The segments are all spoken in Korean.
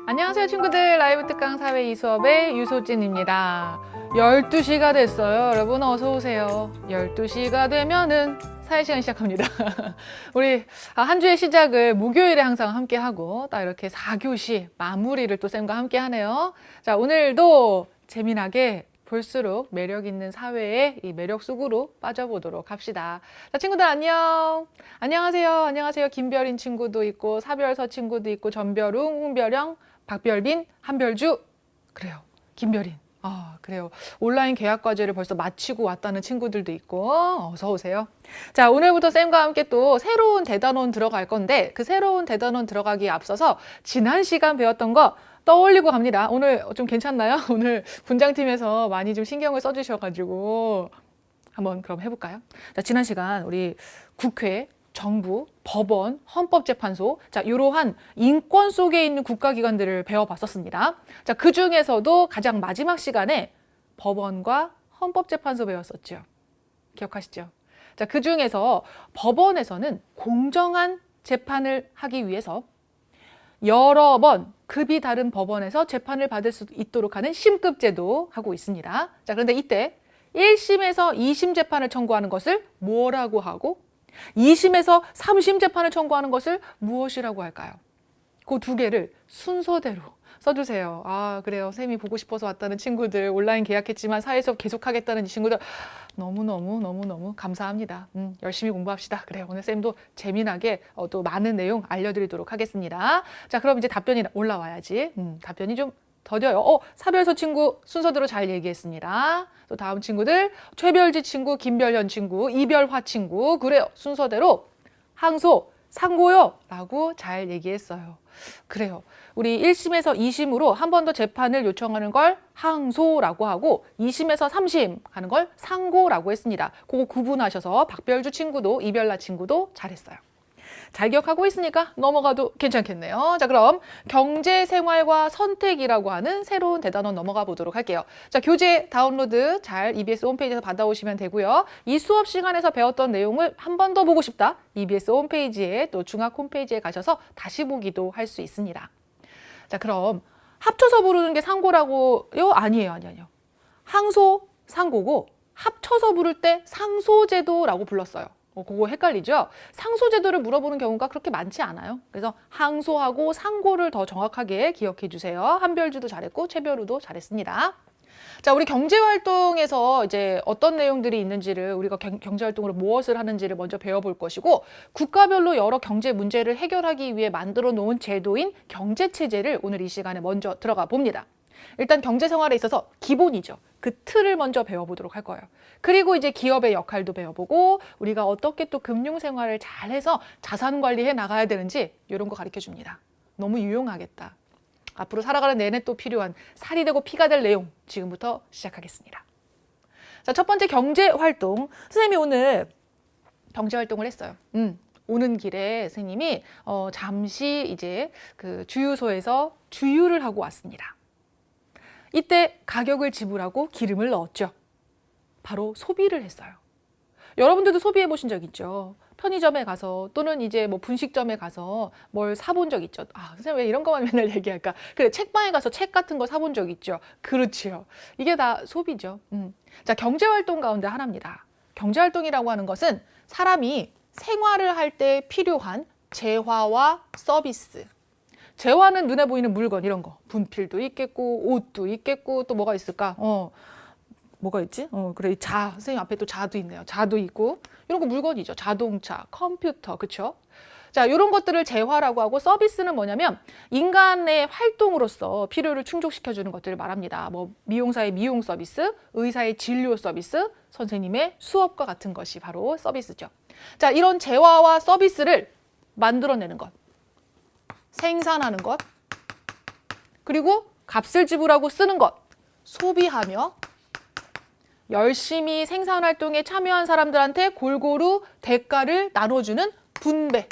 안녕하세요 친구들, 라이브 특강 사회 이수업의 유소진입니다. 12시가 됐어요. 여러분 어서 오세요. 12시가 되면은 사회시간 시작합니다. 우리 한 주의 시작을 목요일에 항상 함께 하고 딱 이렇게 4교시 마무리를 또 쌤과 함께 하네요. 자, 오늘도 재미나게 볼수록 매력 있는 사회의 이 매력 속으로 빠져보도록 합시다. 자, 친구들 안녕. 안녕하세요. 안녕하세요. 김별인 친구도 있고 사별서 친구도 있고 전별웅, 홍별영, 박별빈, 한별주. 그래요. 김별인. 그래요. 온라인 계약 과제를 벌써 마치고 왔다는 친구들도 있고 어서 오세요. 자, 오늘부터 쌤과 함께 또 새로운 대단원 들어갈 건데 그 새로운 대단원 들어가기에 앞서서 지난 시간 배웠던 거 떠올리고 갑니다. 오늘 좀 괜찮나요? 오늘 분장팀에서 많이 좀 신경을 써주셔가지고 한번 그럼 해볼까요? 자, 지난 시간 우리 국회, 정부, 법원, 헌법재판소, 자, 이러한 인권 속에 있는 국가기관들을 배워봤었습니다. 자, 그 중에서도 가장 마지막 시간에 법원과 헌법재판소 배웠었죠. 기억하시죠? 자, 그 중에서 법원에서는 공정한 재판을 하기 위해서 여러 번 급이 다른 법원에서 재판을 받을 수 있도록 하는 심급제도 하고 있습니다. 자, 그런데 이때 1심에서 2심 재판을 청구하는 것을 뭐라고 하고 2심에서 3심 재판을 청구하는 것을 무엇이라고 할까요? 그 두 개를 순서대로 써주세요. 그래요. 쌤이 보고 싶어서 왔다는 친구들, 온라인 계약했지만 사회 수업 계속하겠다는 이 친구들 너무너무 감사합니다. 열심히 공부합시다. 그래요. 오늘 쌤도 재미나게 또 많은 내용 알려드리도록 하겠습니다. 자, 그럼 이제 답변이 올라와야지. 답변이 좀 더뎌요. 사별서 친구 순서대로 잘 얘기했습니다. 또 다음 친구들 최별지 친구, 김별현 친구, 이별화 친구. 그래요. 순서대로 항소, 상고요 라고 잘 얘기했어요. 그래요. 우리 1심에서 2심으로 한 번 더 재판을 요청하는 걸 항소라고 하고 2심에서 3심 하는 걸 상고라고 했습니다. 그거 구분하셔서 박별주 친구도 이별나 친구도 잘했어요. 잘 기억하고 있으니까 넘어가도 괜찮겠네요. 자, 그럼 경제생활과 선택이라고 하는 새로운 대단원 넘어가 보도록 할게요. 자, 교재 다운로드 잘 EBS 홈페이지에서 받아오시면 되고요. 이 수업 시간에서 배웠던 내용을 한 번 더 보고 싶다. EBS 홈페이지에 또 중학 홈페이지에 가셔서 다시 보기도 할 수 있습니다. 자, 그럼 합쳐서 부르는 게 상고라고요? 아니에요. 항소, 상고고 합쳐서 부를 때 상소제도라고 불렀어요. 그거 헷갈리죠? 상소제도를 물어보는 경우가 그렇게 많지 않아요. 그래서 항소하고 상고를 더 정확하게 기억해 주세요. 한별주도 잘했고 최별우도 잘했습니다. 자, 우리 경제활동에서 이제 어떤 내용들이 있는지를 우리가 경제활동으로 무엇을 하는지를 먼저 배워볼 것이고 국가별로 여러 경제 문제를 해결하기 위해 만들어 놓은 제도인 경제체제를 오늘 이 시간에 먼저 들어가 봅니다. 일단 경제생활에 있어서 기본이죠. 그 틀을 먼저 배워보도록 할 거예요. 그리고 이제 기업의 역할도 배워보고 우리가 어떻게 또 금융생활을 잘해서 자산관리해 나가야 되는지 이런 거 가르쳐 줍니다. 너무 유용하겠다. 앞으로 살아가는 내내 또 필요한 살이 되고 피가 될 내용 지금부터 시작하겠습니다. 자, 첫 번째 경제활동. 선생님이 오늘 경제활동을 했어요. 오는 길에 선생님이 잠시 이제 그 주유소에서 주유를 하고 왔습니다. 이때 가격을 지불하고 기름을 넣었죠. 바로 소비를 했어요. 여러분들도 소비해 보신 적 있죠? 편의점에 가서 또는 이제 뭐 분식점에 가서 뭘 사본 적 있죠? 선생님 왜 이런 거만 맨날 얘기할까? 그래, 책방에 가서 책 같은 거 사본 적 있죠? 그렇지요. 이게 다 소비죠. 자, 경제활동 가운데 하나입니다. 경제활동이라고 하는 것은 사람이 생활을 할 때 필요한 재화와 서비스. 재화는 눈에 보이는 물건 이런 거. 분필도 있겠고 옷도 있겠고 또 뭐가 있을까? 뭐가 있지? 그래, 선생님 앞에 또 자도 있네요. 자도 있고 이런 거 물건이죠. 자동차, 컴퓨터, 그렇죠? 자, 이런 것들을 재화라고 하고 서비스는 뭐냐면 인간의 활동으로서 필요를 충족시켜주는 것들을 말합니다. 뭐 미용사의 미용 서비스, 의사의 진료 서비스, 선생님의 수업과 같은 것이 바로 서비스죠. 자, 이런 재화와 서비스를 만들어내는 것, 생산하는 것, 그리고 값을 지불하고 쓰는 것, 소비하며 열심히 생산활동에 참여한 사람들한테 골고루 대가를 나눠주는 분배.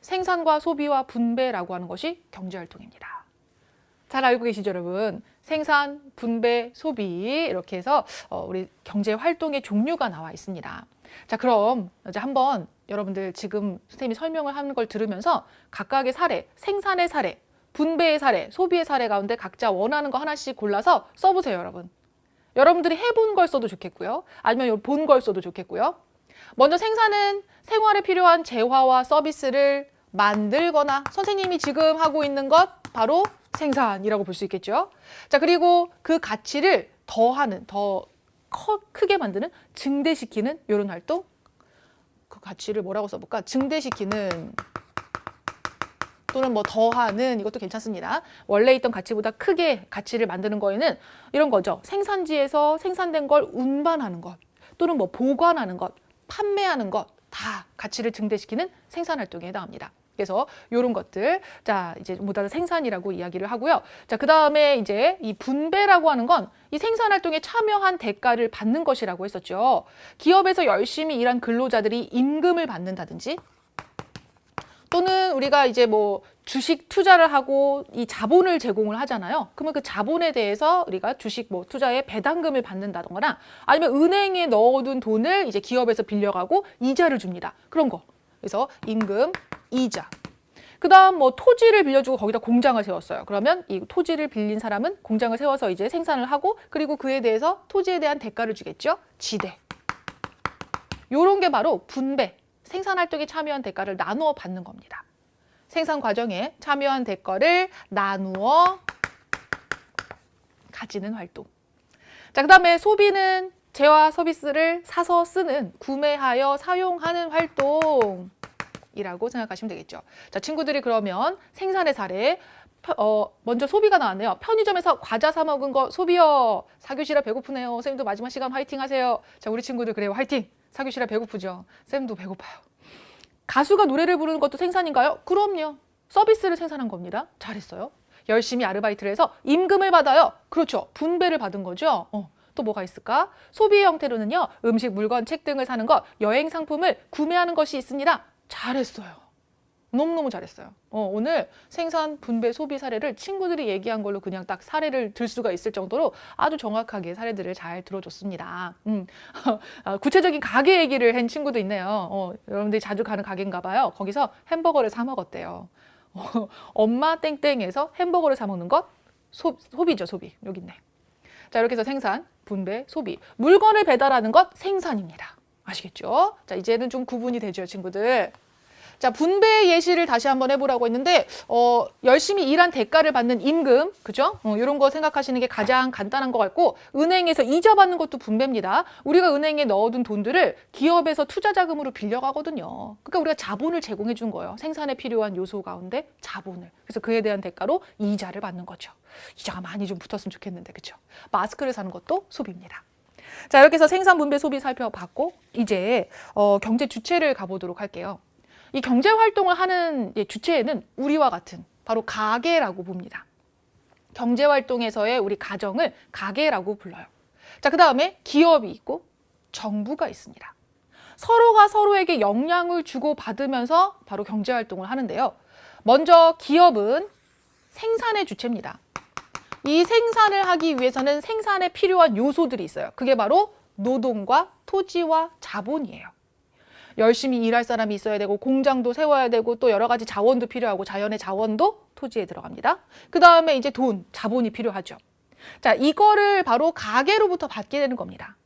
생산과 소비와 분배라고 하는 것이 경제활동입니다. 잘 알고 계시죠, 여러분? 생산, 분배, 소비 이렇게 해서 우리 경제 활동의 종류가 나와 있습니다. 자, 그럼 이제 한번 여러분들 지금 선생님이 설명을 하는 걸 들으면서 각각의 사례, 생산의 사례, 분배의 사례, 소비의 사례 가운데 각자 원하는 거 하나씩 골라서 써보세요, 여러분. 여러분들이 해본 걸 써도 좋겠고요. 아니면 본 걸 써도 좋겠고요. 먼저 생산은 생활에 필요한 재화와 서비스를 만들거나 선생님이 지금 하고 있는 것 바로 생산이라고 볼 수 있겠죠. 자, 그리고 그 가치를 더하는, 더 크게 만드는, 증대시키는 이런 활동. 그 가치를 뭐라고 써볼까? 증대시키는 또는 뭐 더하는 이것도 괜찮습니다. 원래 있던 가치보다 크게 가치를 만드는 거에는 이런 거죠. 생산지에서 생산된 걸 운반하는 것 또는 뭐 보관하는 것, 판매하는 것 다 가치를 증대시키는 생산 활동에 해당합니다. 그래서 이런 것들, 자 이제 모두 다 생산이라고 이야기를 하고요. 자, 그 다음에 이제 이 분배라고 하는 건 이 생산 활동에 참여한 대가를 받는 것이라고 했었죠. 기업에서 열심히 일한 근로자들이 임금을 받는다든지, 또는 우리가 이제 뭐 주식 투자를 하고 이 자본을 제공을 하잖아요. 그러면 그 자본에 대해서 우리가 주식 뭐 투자에 배당금을 받는다거나 아니면 은행에 넣어둔 돈을 이제 기업에서 빌려가고 이자를 줍니다. 그런 거. 그래서 임금, 이자. 그다음 뭐 토지를 빌려주고 거기다 공장을 세웠어요. 그러면 이 토지를 빌린 사람은 공장을 세워서 이제 생산을 하고 그리고 그에 대해서 토지에 대한 대가를 주겠죠. 지대. 요런 게 바로 분배. 생산 활동에 참여한 대가를 나누어 받는 겁니다. 생산 과정에 참여한 대가를 나누어 가지는 활동. 자, 그다음에 소비는 재화 서비스를 사서 쓰는, 구매하여 사용하는 활동이라고 생각하시면 되겠죠. 자, 친구들이 그러면 생산의 사례, 먼저 소비가 나왔네요. 편의점에서 과자 사 먹은 거 소비요. 4교시라 배고프네요. 선생님도 마지막 시간 화이팅 하세요. 자, 우리 친구들 그래요. 화이팅. 4교시라 배고프죠. 쌤도 배고파요. 가수가 노래를 부르는 것도 생산인가요? 그럼요. 서비스를 생산한 겁니다. 잘했어요. 열심히 아르바이트를 해서 임금을 받아요. 그렇죠. 분배를 받은 거죠. 또 뭐가 있을까? 소비의 형태로는요. 음식, 물건, 책 등을 사는 것, 여행 상품을 구매하는 것이 있습니다. 잘했어요. 너무너무 잘했어요. 오늘 생산, 분배, 소비 사례를 친구들이 얘기한 걸로 그냥 딱 사례를 들 수가 있을 정도로 아주 정확하게 사례들을 잘 들어줬습니다. 구체적인 가게 얘기를 한 친구도 있네요. 여러분들이 자주 가는 가게인가 봐요. 거기서 햄버거를 사 먹었대요. 엄마 땡땡에서 햄버거를 사 먹는 것 소비죠, 소비. 여기 있네. 자, 이렇게 해서 생산, 분배, 소비. 물건을 배달하는 것 생산입니다. 아시겠죠? 자, 이제는 좀 구분이 되죠, 친구들. 자, 분배의 예시를 다시 한번 해보라고 했는데 열심히 일한 대가를 받는 임금, 그죠? 이런 거 생각하시는 게 가장 간단한 것 같고, 은행에서 이자 받는 것도 분배입니다. 우리가 은행에 넣어둔 돈들을 기업에서 투자 자금으로 빌려가거든요. 그러니까 우리가 자본을 제공해 준 거예요. 생산에 필요한 요소 가운데 자본을. 그래서 그에 대한 대가로 이자를 받는 거죠. 이자가 많이 좀 붙었으면 좋겠는데, 그죠? 마스크를 사는 것도 소비입니다. 자, 이렇게 해서 생산, 분배, 소비 살펴봤고, 이제 경제 주체를 가보도록 할게요. 이 경제 활동을 하는 주체에는 우리와 같은 바로 가계라고 봅니다. 경제 활동에서의 우리 가정을 가계라고 불러요. 자, 그 다음에 기업이 있고 정부가 있습니다. 서로가 서로에게 영향을 주고 받으면서 바로 경제 활동을 하는데요. 먼저 기업은 생산의 주체입니다. 이 생산을 하기 위해서는 생산에 필요한 요소들이 있어요. 그게 바로 노동과 토지와 자본이에요. 열심히 일할 사람이 있어야 되고 공장도 세워야 되고 또 여러 가지 자원도 필요하고 자연의 자원도 토지에 들어갑니다. 그 다음에 이제 돈, 자본이 필요하죠. 자, 이거를 바로 가계로부터 받게 되는 겁니다.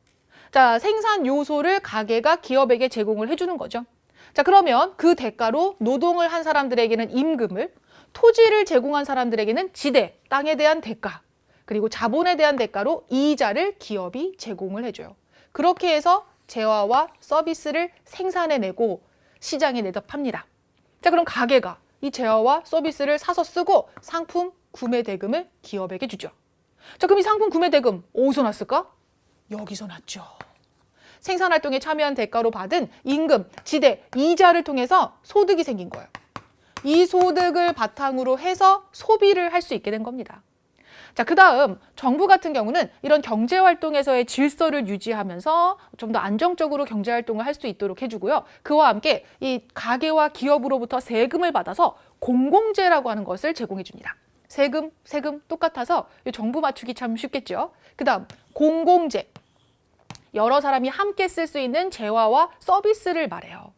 자, 생산 요소를 가계가 기업에게 제공을 해주는 거죠. 자, 그러면 그 대가로 노동을 한 사람들에게는 임금을, 토지를 제공한 사람들에게는 지대, 땅에 대한 대가, 그리고 자본에 대한 대가로 이자를 기업이 제공을 해줘요. 그렇게 해서 재화와 서비스를 생산해내고 시장에 내다 팝니다. 자, 그럼 가게가 이 재화와 서비스를 사서 쓰고 상품 구매 대금을 기업에게 주죠. 자, 그럼 이 상품 구매 대금 어디서 났을까? 여기서 났죠. 생산활동에 참여한 대가로 받은 임금, 지대, 이자를 통해서 소득이 생긴 거예요. 이 소득을 바탕으로 해서 소비를 할 수 있게 된 겁니다. 자, 그 다음 정부 같은 경우는 이런 경제활동에서의 질서를 유지하면서 좀 더 안정적으로 경제활동을 할 수 있도록 해주고요. 그와 함께 이 가계와 기업으로부터 세금을 받아서 공공재라고 하는 것을 제공해 줍니다. 세금 똑같아서 이 정부 맞추기 참 쉽겠죠. 그 다음 공공재. 여러 사람이 함께 쓸 수 있는 재화와 서비스를 말해요.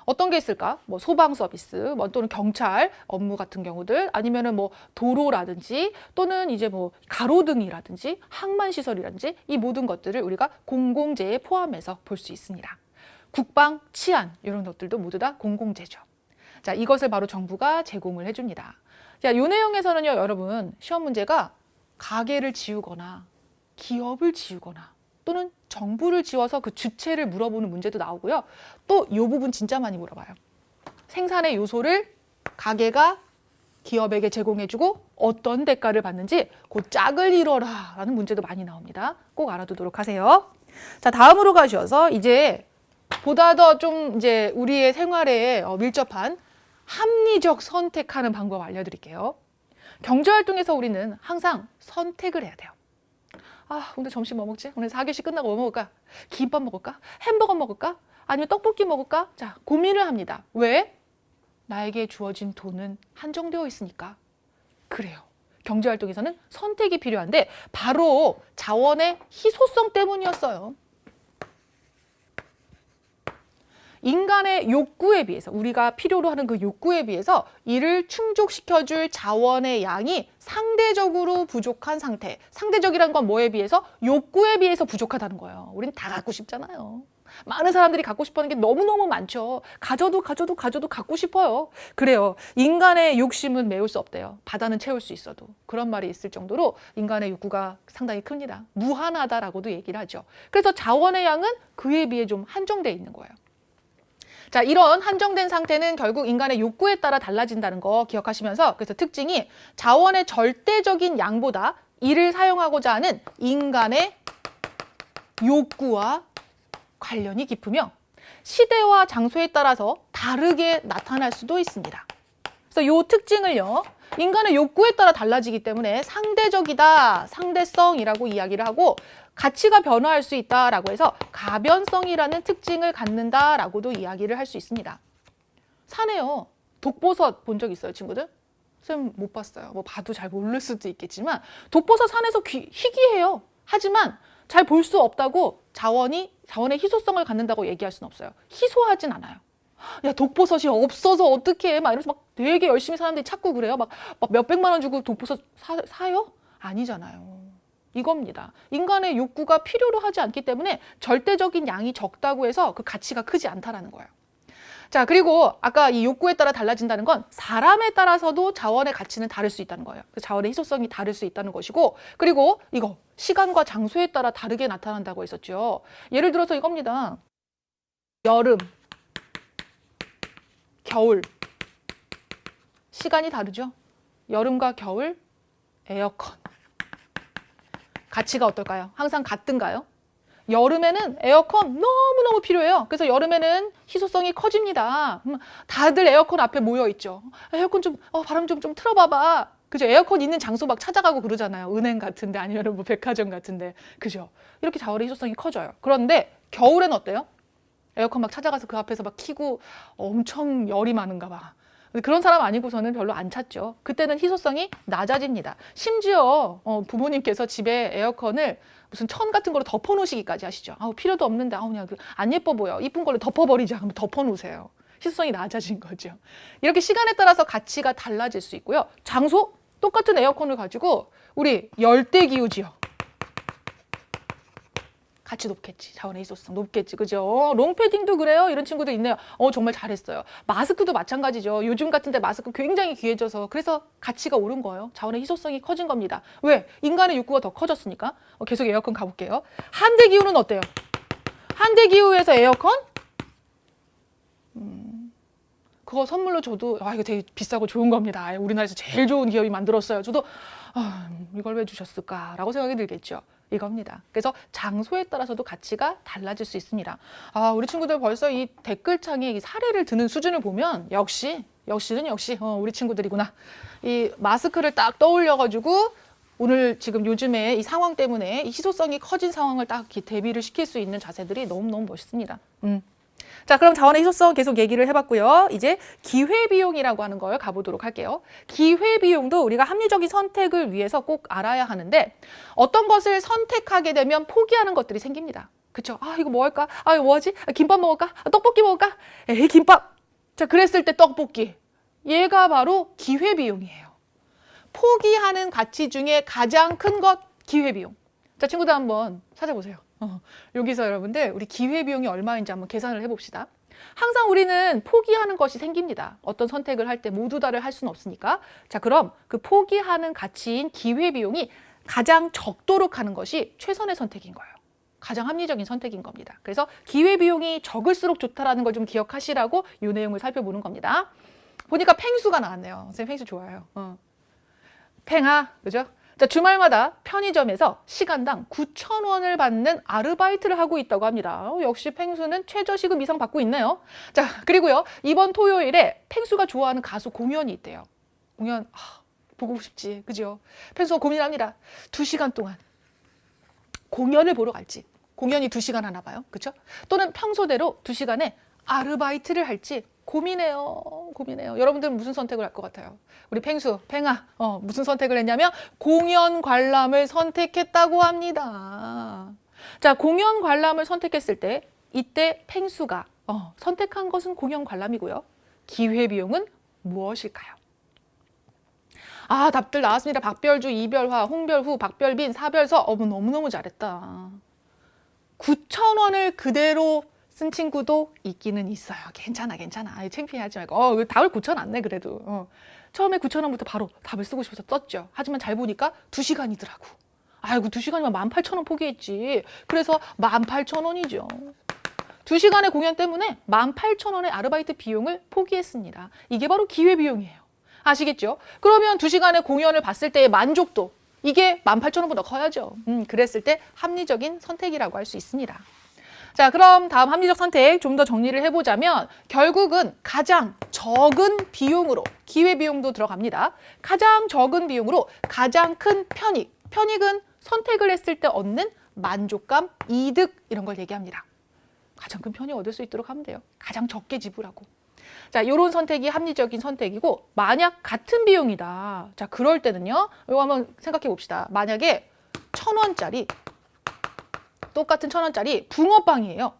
어떤 게 있을까? 뭐 소방 서비스, 뭐 또는 경찰 업무 같은 경우들, 아니면은 뭐 도로라든지 또는 이제 뭐 가로등이라든지 항만 시설이라든지 이 모든 것들을 우리가 공공재에 포함해서 볼 수 있습니다. 국방, 치안 이런 것들도 모두 다 공공재죠. 자, 이것을 바로 정부가 제공을 해줍니다. 자, 이 내용에서는요, 여러분 시험 문제가 가게를 지우거나 기업을 지우거나 또는 정부를 지워서 그 주체를 물어보는 문제도 나오고요. 또 이 부분 진짜 많이 물어봐요. 생산의 요소를 가게가 기업에게 제공해주고 어떤 대가를 받는지 그 짝을 이뤄라 라는 문제도 많이 나옵니다. 꼭 알아두도록 하세요. 자, 다음으로 가셔서 이제 보다 더 좀 이제 우리의 생활에 밀접한 합리적 선택하는 방법 알려드릴게요. 경제활동에서 우리는 항상 선택을 해야 돼요. 아, 오늘 점심 뭐 먹지? 오늘 4교시 끝나고 뭐 먹을까? 김밥 먹을까? 햄버거 먹을까? 아니면 떡볶이 먹을까? 자, 고민을 합니다. 왜? 나에게 주어진 돈은 한정되어 있으니까. 그래요. 경제활동에서는 선택이 필요한데 바로 자원의 희소성 때문이었어요. 인간의 욕구에 비해서, 우리가 필요로 하는 그 욕구에 비해서 이를 충족시켜줄 자원의 양이 상대적으로 부족한 상태. 상대적이라는 건 뭐에 비해서? 욕구에 비해서 부족하다는 거예요. 우린 다 갖고 싶잖아요. 많은 사람들이 갖고 싶어하는 게 너무너무 많죠. 가져도 갖고 싶어요. 그래요. 인간의 욕심은 메울 수 없대요. 바다는 채울 수 있어도. 그런 말이 있을 정도로 인간의 욕구가 상당히 큽니다. 무한하다라고도 얘기를 하죠. 그래서 자원의 양은 그에 비해 좀 한정되어 있는 거예요. 자, 이런 한정된 상태는 결국 인간의 욕구에 따라 달라진다는 거 기억하시면서, 그래서 특징이 자원의 절대적인 양보다 이를 사용하고자 하는 인간의 욕구와 관련이 깊으며 시대와 장소에 따라서 다르게 나타날 수도 있습니다. 그래서 이 특징을요, 인간의 욕구에 따라 달라지기 때문에 상대적이다, 상대성이라고 이야기를 하고, 가치가 변화할 수 있다라고 해서 가변성이라는 특징을 갖는다라고도 이야기를 할 수 있습니다. 산에요, 독버섯 본 적 있어요, 친구들? 쌤 못 봤어요. 뭐 봐도 잘 모를 수도 있겠지만 독버섯 산에서 희귀해요. 하지만 잘 볼 수 없다고 자원의 희소성을 갖는다고 얘기할 수는 없어요. 희소하진 않아요. 야, 독버섯이 없어서 어떡해? 막 이러면서 막 되게 열심히 사람들이 찾고 그래요. 막 몇백만 원 주고 독버섯 사요? 아니잖아요. 이겁니다. 인간의 욕구가 필요로 하지 않기 때문에 절대적인 양이 적다고 해서 그 가치가 크지 않다라는 거예요. 자, 그리고 아까 이 욕구에 따라 달라진다는 건 사람에 따라서도 자원의 가치는 다를 수 있다는 거예요. 그 자원의 희소성이 다를 수 있다는 것이고, 그리고 이거 시간과 장소에 따라 다르게 나타난다고 했었죠. 예를 들어서 이겁니다. 여름, 겨울, 시간이 다르죠. 여름과 겨울, 에어컨. 가치가 어떨까요? 항상 같은가요? 여름에는 에어컨 너무너무 필요해요. 그래서 여름에는 희소성이 커집니다. 다들 에어컨 앞에 모여 있죠. 에어컨 좀, 바람 좀 틀어봐봐. 그죠? 에어컨 있는 장소 막 찾아가고 그러잖아요. 은행 같은데 아니면 뭐 백화점 같은데. 그죠? 이렇게 자원의 희소성이 커져요. 그런데 겨울엔 어때요? 에어컨 막 찾아가서 그 앞에서 막 켜고 엄청 열이 많은가 봐. 그런 사람 아니고서는 별로 안 찾죠. 그때는 희소성이 낮아집니다. 심지어 부모님께서 집에 에어컨을 무슨 천 같은 걸로 덮어놓으시기까지 하시죠. 필요도 없는데 그냥 안 예뻐 보여. 이쁜 걸로 덮어버리자. 하면 덮어놓으세요. 희소성이 낮아진 거죠. 이렇게 시간에 따라서 가치가 달라질 수 있고요. 장소? 똑같은 에어컨을 가지고 우리 열대기후 지역. 가치 높겠지. 자원의 희소성 높겠지. 그죠? 롱패딩도 그래요. 이런 친구들 있네요. 정말 잘했어요. 마스크도 마찬가지죠. 요즘 같은 때 마스크 굉장히 귀해져서 그래서 가치가 오른 거예요. 자원의 희소성이 커진 겁니다. 왜? 인간의 욕구가 더 커졌으니까. 계속 에어컨 가볼게요. 한대기후는 어때요? 한대기후에서 에어컨? 그거 선물로 줘도 이거 되게 비싸고 좋은 겁니다. 우리나라에서 제일 좋은 기업이 만들었어요. 저도 이걸 왜 주셨을까라고 생각이 들겠죠. 이겁니다. 그래서 장소에 따라서도 가치가 달라질 수 있습니다. 우리 친구들 벌써 이 댓글창에 이 사례를 드는 수준을 보면 역시 우리 친구들이구나. 이 마스크를 딱 떠올려가지고 오늘 지금 요즘에 이 상황 때문에 이 희소성이 커진 상황을 딱 대비를 시킬 수 있는 자세들이 너무너무 멋있습니다. 자, 그럼 자원의 희소성 계속 얘기를 해봤고요. 이제 기회비용이라고 하는 걸 가보도록 할게요. 기회비용도 우리가 합리적인 선택을 위해서 꼭 알아야 하는데 어떤 것을 선택하게 되면 포기하는 것들이 생깁니다. 그쵸? 아, 이거 뭐 할까? 아, 이거 뭐 하지? 아, 김밥 먹을까? 아, 떡볶이 먹을까? 에이, 김밥! 자, 그랬을 때 떡볶이. 얘가 바로 기회비용이에요. 포기하는 가치 중에 가장 큰 것, 기회비용. 자, 친구들 한번 찾아보세요. 여기서 여러분들 우리 기회비용이 얼마인지 한번 계산을 해봅시다. 항상 우리는 포기하는 것이 생깁니다. 어떤 선택을 할 때 모두 다를 할 수는 없으니까. 자, 그럼 그 포기하는 가치인 기회비용이 가장 적도록 하는 것이 최선의 선택인 거예요. 가장 합리적인 선택인 겁니다. 그래서 기회비용이 적을수록 좋다라는 걸 좀 기억하시라고 이 내용을 살펴보는 겁니다. 보니까 팽수가 나왔네요. 선생님 팽수 좋아요. 팽아, 그죠? 자, 주말마다 편의점에서 시간당 9,000원을 받는 아르바이트를 하고 있다고 합니다. 역시 팽수는 최저시급 이상 받고 있네요. 자, 그리고요. 이번 토요일에 팽수가 좋아하는 가수 공연이 있대요. 공연, 보고 싶지, 그죠? 팽수가 고민합니다. 2시간 동안 공연을 보러 갈지, 공연이 2시간 하나 봐요. 그쵸? 또는 평소대로 2시간에 아르바이트를 할지 고민해요. 여러분들은 무슨 선택을 할 것 같아요? 우리 팽수, 팽아, 무슨 선택을 했냐면 공연 관람을 선택했다고 합니다. 자, 공연 관람을 선택했을 때 이때 팽수가 선택한 것은 공연 관람이고요. 기회비용은 무엇일까요? 아, 답들 나왔습니다. 박별주, 이별화, 홍별후, 박별빈, 사별서. 너무너무 잘했다. 9,000원을 그대로 쓴 친구도 있기는 있어요. 괜찮아. 아유, 창피하지 말고. 답을 9,000원 안 내, 그래도. 처음에 9,000원부터 바로 답을 쓰고 싶어서 썼죠. 하지만 잘 보니까 2시간이더라고. 아이고, 2시간이면 18,000원 포기했지. 그래서 18,000원이죠. 2시간의 공연 때문에 18,000원의 아르바이트 비용을 포기했습니다. 이게 바로 기회비용이에요. 아시겠죠? 그러면 2시간의 공연을 봤을 때의 만족도, 이게 18,000원보다 커야죠. 그랬을 때 합리적인 선택이라고 할 수 있습니다. 자, 그럼 다음 합리적 선택 좀 더 정리를 해보자면 결국은 가장 적은 비용으로, 기회비용도 들어갑니다. 가장 적은 비용으로 가장 큰 편익, 편익은 선택을 했을 때 얻는 만족감, 이득 이런 걸 얘기합니다. 가장 큰 편익 얻을 수 있도록 하면 돼요. 가장 적게 지불하고. 자, 이런 선택이 합리적인 선택이고 만약 같은 비용이다. 자, 그럴 때는요. 이거 한번 생각해 봅시다. 만약에 1,000원짜리 똑같은 1,000원짜리 붕어빵이에요.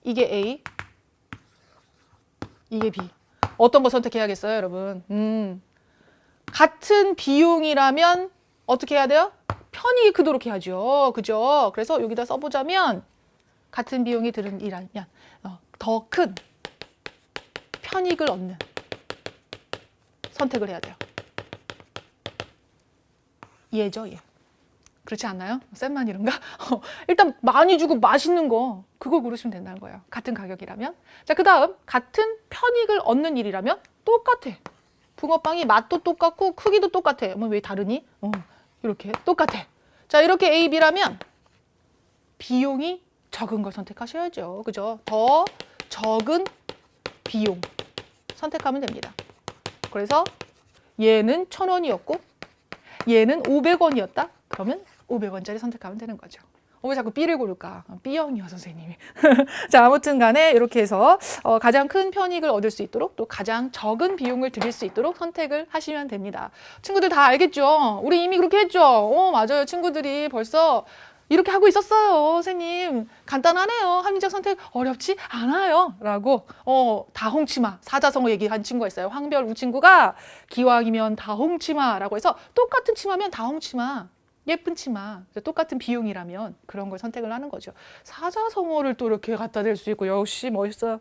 이게 A, 이게 B. 어떤 거 선택해야겠어요, 여러분? 같은 비용이라면 어떻게 해야 돼요? 편익이 크도록 해야죠. 그죠? 그래서 여기다 써보자면 같은 비용이 드는 일이라면 더 큰 편익을 얻는 선택을 해야 돼요. 얘죠, 얘. 그렇지 않나요? 쌤만 이런가? 일단 많이 주고 맛있는 거 그걸 고르시면 된다는 거예요. 같은 가격이라면. 자, 그 다음 같은 편익을 얻는 일이라면 똑같아. 붕어빵이 맛도 똑같고 크기도 똑같아. 왜 다르니? 이렇게 똑같아. 자, 이렇게 A, B라면 비용이 적은 걸 선택하셔야죠. 그죠? 더 적은 비용 선택하면 됩니다. 그래서 얘는 1,000원이었고 얘는 500원이었다? 그러면 500원짜리 선택하면 되는 거죠. 왜 자꾸 B를 고를까? B형이요, 선생님이. 자, 아무튼 간에 이렇게 해서 가장 큰 편익을 얻을 수 있도록 또 가장 적은 비용을 들일 수 있도록 선택을 하시면 됩니다. 친구들 다 알겠죠? 우리 이미 그렇게 했죠? 맞아요. 친구들이 벌써 이렇게 하고 있었어요. 선생님, 간단하네요. 합리적 선택 어렵지 않아요. 라고 다홍치마, 사자성어 얘기한 친구가 있어요. 황별우 친구가 기왕이면 다홍치마라고 해서 똑같은 치마면 다홍치마. 예쁜 치마, 똑같은 비용이라면 그런 걸 선택을 하는 거죠. 사자성어를 또 이렇게 갖다 댈 수 있고 역시 멋있어요.